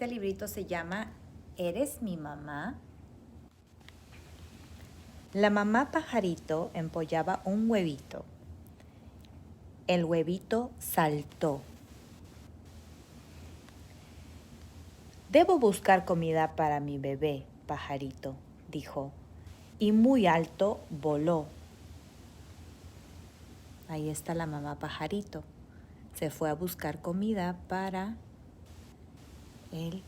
Este librito se llama ¿Eres mi mamá? La mamá pajarito empollaba un huevito. El huevito saltó. Debo buscar comida para mi bebé, pajarito, dijo, y muy alto voló. Ahí está la mamá pajarito. Se fue a buscar comida para el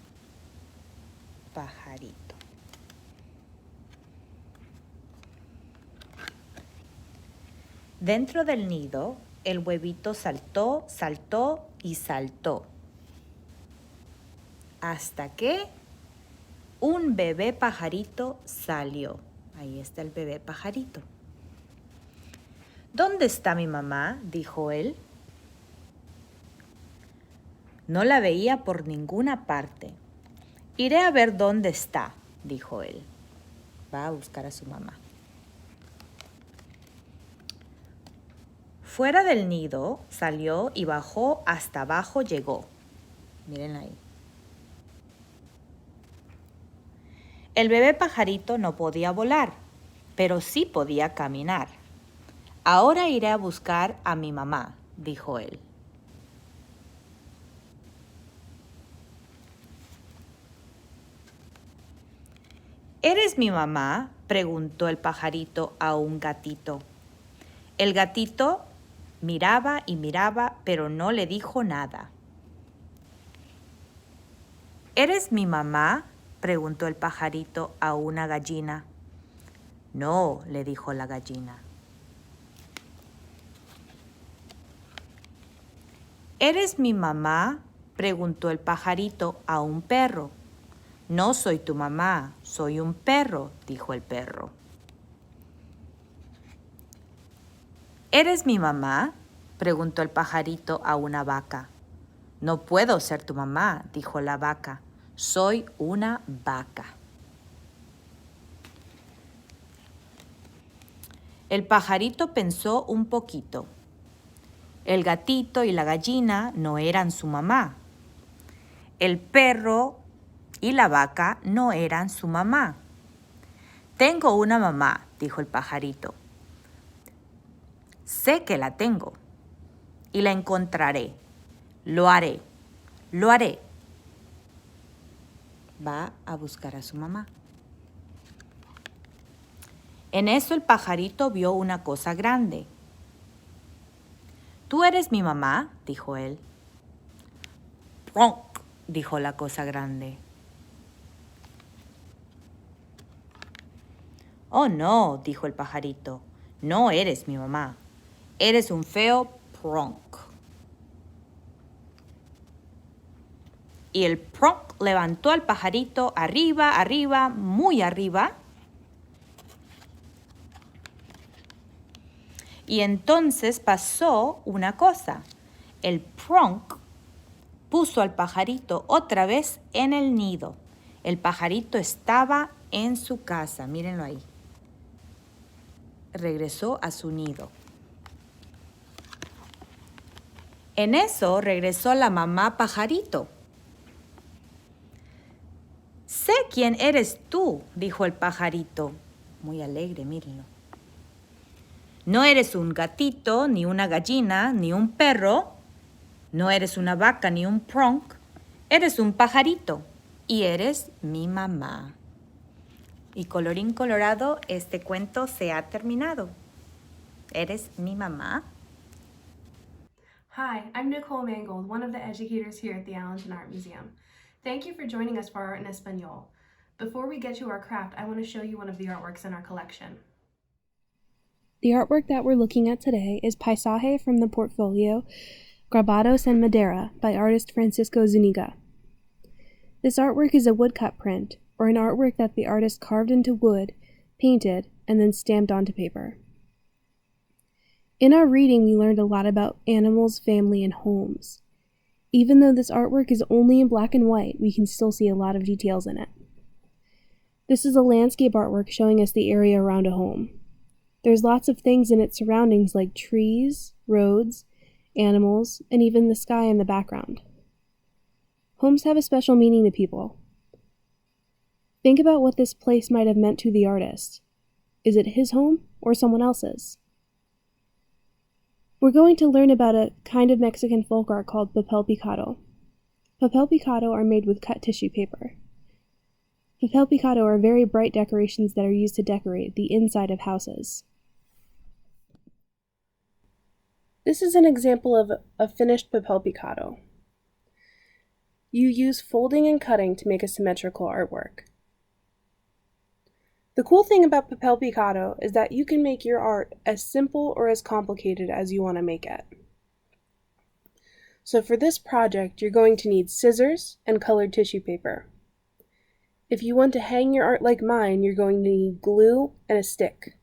pajarito. Dentro del nido, el huevito saltó, saltó y saltó. Hasta que un bebé pajarito salió. Ahí está el bebé pajarito. ¿Dónde está mi mamá?, dijo él. No la veía por ninguna parte. Iré a ver dónde está, dijo él. Va a buscar a su mamá. Fuera del nido salió y bajó hasta abajo llegó. Miren ahí. El bebé pajarito no podía volar, pero sí podía caminar. Ahora iré a buscar a mi mamá, dijo él. ¿Eres mi mamá?, preguntó el pajarito a un gatito. El gatito miraba y miraba, pero no le dijo nada. ¿Eres mi mamá?, preguntó el pajarito a una gallina. No, le dijo la gallina. ¿Eres mi mamá?, preguntó el pajarito a un perro. No soy tu mamá, soy un perro, dijo el perro. ¿Eres mi mamá?, preguntó el pajarito a una vaca. No puedo ser tu mamá, dijo la vaca. Soy una vaca. El pajarito pensó un poquito. El gatito y la gallina no eran su mamá. El perro y la vaca no eran su mamá. Tengo una mamá, dijo el pajarito. Sé que la tengo y la encontraré. Lo haré, lo haré. Va a buscar a su mamá. En eso el pajarito vio una cosa grande. ¿Tú eres mi mamá?, dijo él. ¡Pronk!, dijo la cosa grande. Oh, no, dijo el pajarito. No eres mi mamá. Eres un feo pronk. Y el pronk levantó al pajarito arriba, arriba, muy arriba. Y entonces pasó una cosa. El pronk puso al pajarito otra vez en el nido. El pajarito estaba en su casa. Mírenlo ahí. Regresó a su nido. En eso regresó la mamá pajarito. Sé quién eres tú, dijo el pajarito. Muy alegre, mírenlo. No eres un gatito, ni una gallina, ni un perro. No eres una vaca, ni un pronk. Eres un pajarito y eres mi mamá. Y colorín colorado, este cuento se ha terminado. ¿Eres mi mamá? Hi, I'm Nicole Mangold, one of the educators here at the Allenton Art Museum. Thank you for joining us for Art in Español. Before we get to our craft, I want to show you one of the artworks in our collection. The artwork that we're looking at today is Paisaje from the portfolio Grabados en Madera by artist Francisco Zuniga. This artwork is a woodcut print, or an artwork that the artist carved into wood, painted, and then stamped onto paper. In our reading, we learned a lot about animals, family, and homes. Even though this artwork is only in black and white, we can still see a lot of details in it. This is a landscape artwork showing us the area around a home. There's lots of things in its surroundings like trees, roads, animals, and even the sky in the background. Homes have a special meaning to people. Think about what this place might have meant to the artist. Is it his home or someone else's? We're going to learn about a kind of Mexican folk art called Papel Picado. Papel Picado are made with cut tissue paper. Papel Picado are very bright decorations that are used to decorate the inside of houses. This is an example of a finished Papel Picado. You use folding and cutting to make a symmetrical artwork. The cool thing about Papel Picado is that you can make your art as simple or as complicated as you want to make it. So for this project, you're going to need scissors and colored tissue paper. If you want to hang your art like mine, you're going to need glue and a stick.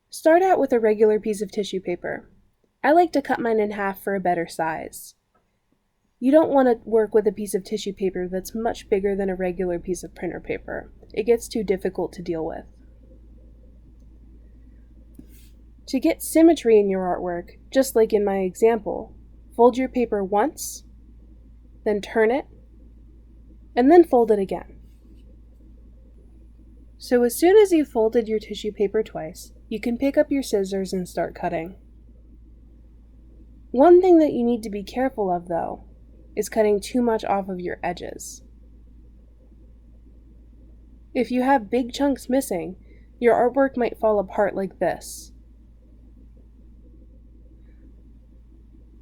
Start out with a regular piece of tissue paper. I like to cut mine in half for a better size. You don't want to work with a piece of tissue paper that's much bigger than a regular piece of printer paper. It gets too difficult to deal with. To get symmetry in your artwork, just like in my example, fold your paper once, then turn it, and then fold it again. So as soon as you've folded your tissue paper twice, you can pick up your scissors and start cutting. One thing that you need to be careful of, though, is cutting too much off of your edges. If you have big chunks missing, your artwork might fall apart like this.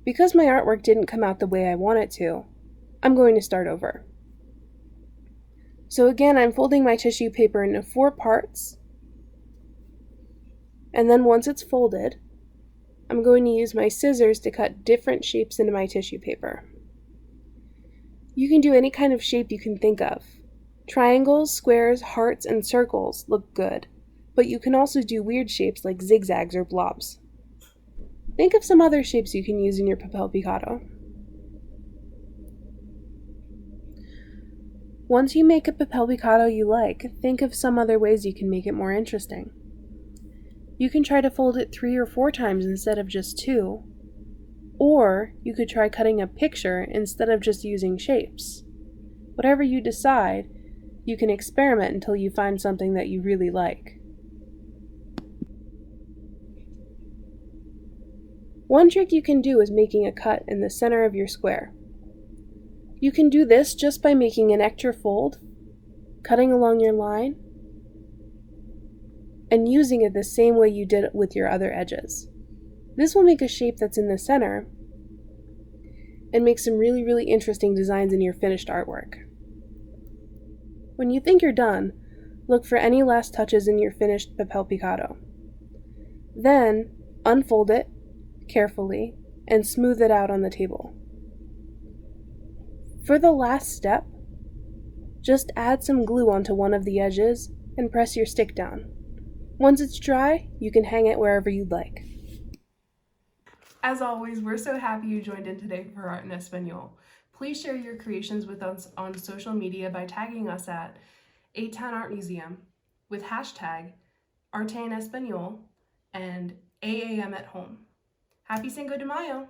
Because my artwork didn't come out the way I want it to, I'm going to start over. So again, I'm folding my tissue paper into 4 parts, and then once it's folded, I'm going to use my scissors to cut different shapes into my tissue paper. You can do any kind of shape you can think of. Triangles, squares, hearts, and circles look good, but you can also do weird shapes like zigzags or blobs. Think of some other shapes you can use in your Papel Picado. Once you make a Papel Picado you like, think of some other ways you can make it more interesting. You can try to fold it 3 or 4 times instead of just 2, or you could try cutting a picture instead of just using shapes. Whatever you decide, you can experiment until you find something that you really like. One trick you can do is making a cut in the center of your square. You can do this just by making an extra fold, cutting along your line, and using it the same way you did it with your other edges. This will make a shape that's in the center and make some really interesting designs in your finished artwork. When you think you're done, look for any last touches in your finished Papel Picado. Then, unfold it carefully and smooth it out on the table. For the last step, just add some glue onto one of the edges and press your stick down. Once it's dry, you can hang it wherever you'd like. As always, we're so happy you joined in today for Art in Español. Please share your creations with us on social media by tagging us at 8town Art Museum with hashtag Arte en Español and AAM at home. Happy Cinco de Mayo!